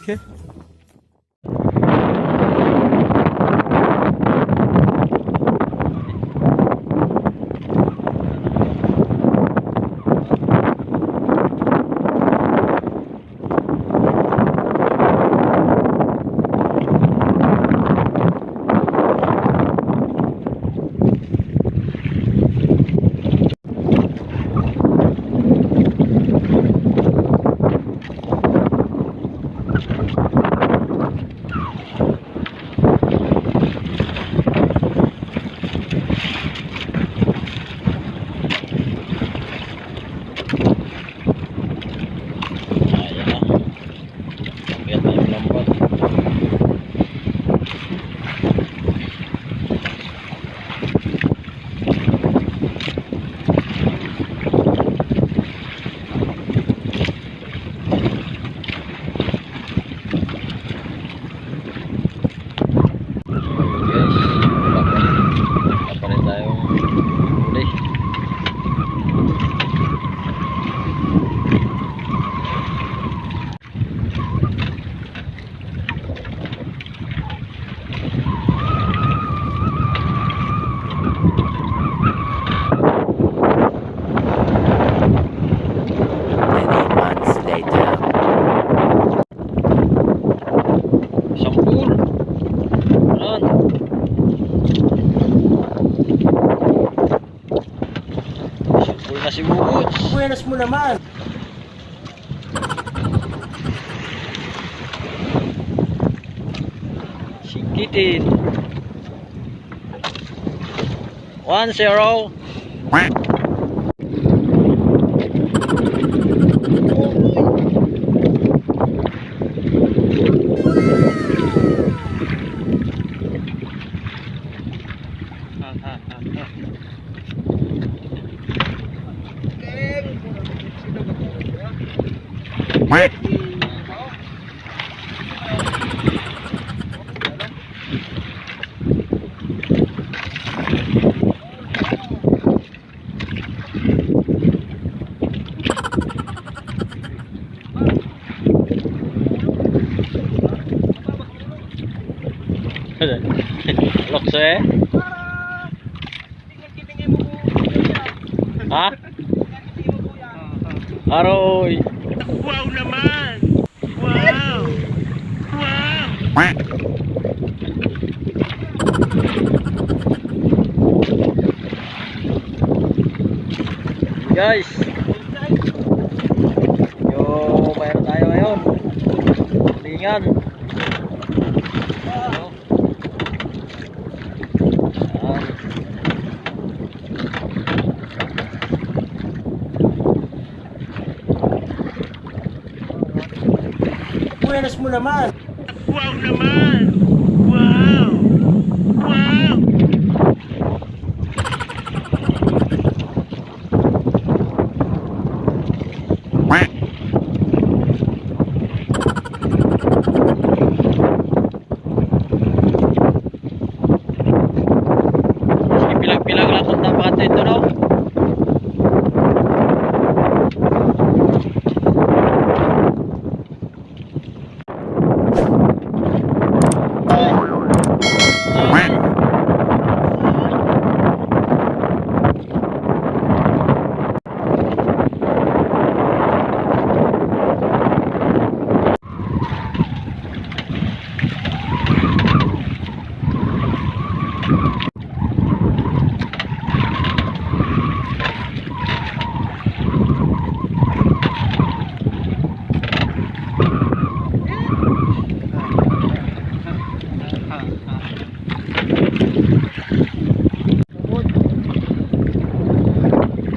Okay. Buenas mo naman. Singkitin. 1-0. Lokso eh. Ha? Aroy. Wow naman. Wow. Wow. Guys. Yo, mayroon tayo ngayon. Panulingan. chinelas mo naman? Wow naman! Wow! Wow! Sige, pilag-pilag lang kung dapat ito, no?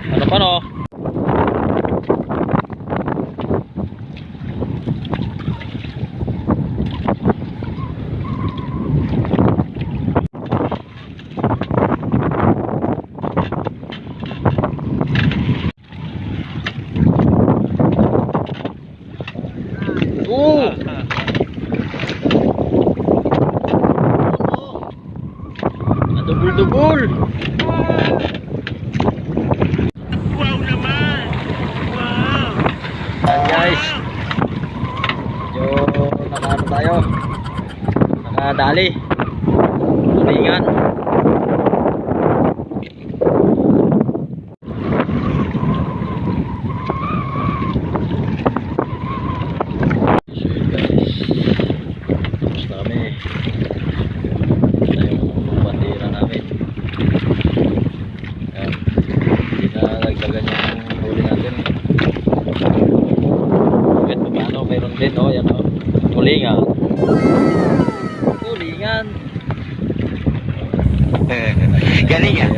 Ano pa, no? Dubul-dubul. Wow naman! Wow! Ayan, guys. Medyo nakaano tayo. Nakadali. Panulingan. So yun, guys. Tapos na kami. Ito yung bandera namin. Ayan. Hindi na nagdagan yung huli natin. Kahit paano, mayroon din, oh, yan, oh. Tulingan. Tulingan. Galing ah.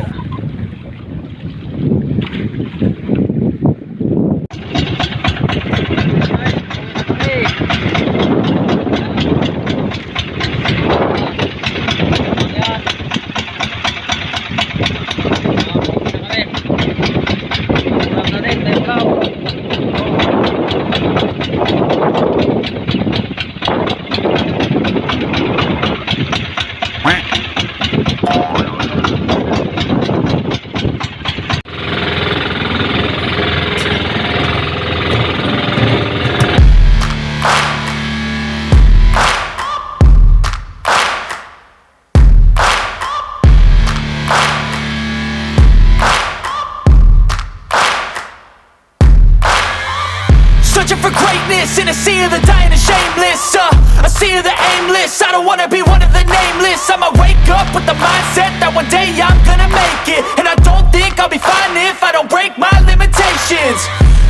Searching for greatness in a sea of the dying and shameless, a sea of the aimless. I don't wanna be one of the nameless. I'ma wake up with the mindset that one day I'm gonna make it. And I don't think I'll be fine if I don't break my limitations.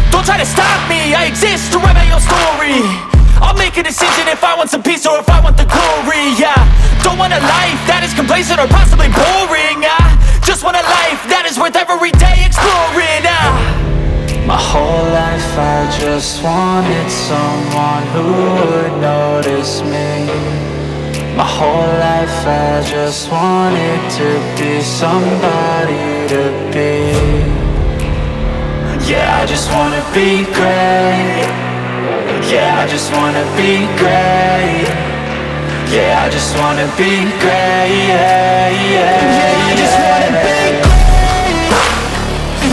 Don't try to stop me, I exist to write my own story. I'll make a decision if I want some peace or if I want the glory. Yeah, don't want a life that is complacent or possibly boring. I just want a life that is worth every day exploring. My whole life I just wanted someone who would notice me. My whole life I just wanted to be somebody to be. Yeah, I just wanna be great. Yeah, I just wanna be great. Yeah, I just wanna be great. Yeah, yeah, I just wanna be great.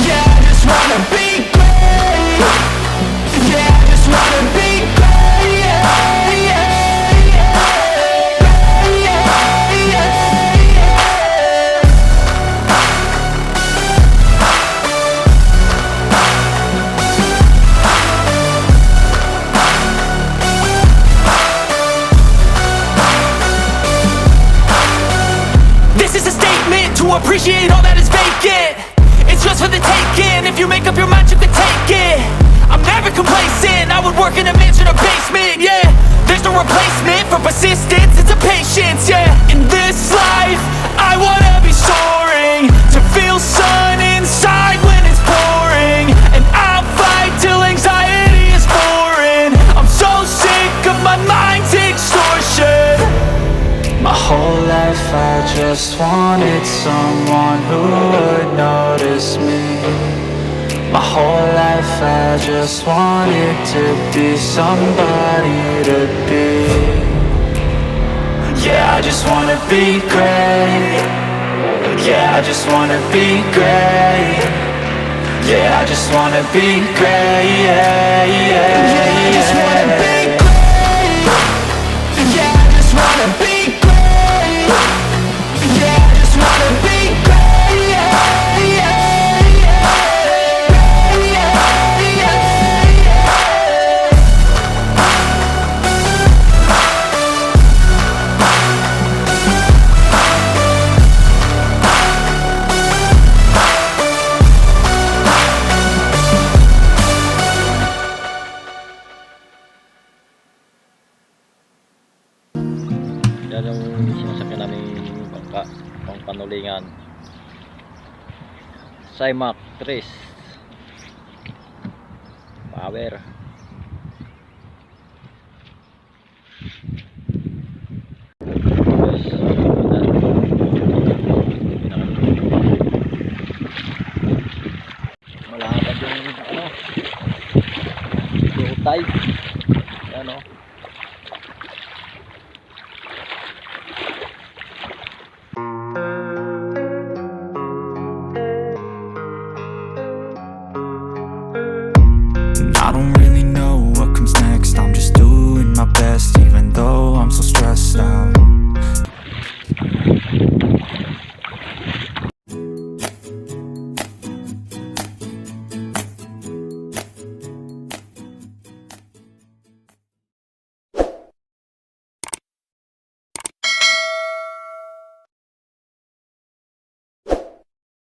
Yeah, I just wanna be great. Yeah, I just wanna be great. Yeah, yeah, yeah. Yeah, yeah, yeah. This is a statement to appreciate all that is vacant. It's just for the taking. If you make up your mind, you can take it. I'm never complacent. I would work in a mansion or basement. Yeah, there's no replacement for persistence. It's a patience. Yeah, in this life, I wanna be soaring, to feel sun inside when it's pouring, and I'll fight till anxiety is foreign. I'm so sick of my mind just wanted someone who would notice me. My whole life I just wanted to be somebody to be. Yeah, I just wanna be great. Yeah, I just wanna be great. Yeah, I just wanna be great. Yeah, yeah, yeah, I just wanna be great. Yeah, I just wanna be great. Yeah, I just wanna be great. Yeah, yeah, yeah, yeah, yeah, yeah. Yan yung sinasakyan namin bangka pang Panulingan. Simac 3 power. Yes, malapad yung ano, low tide. Yan o.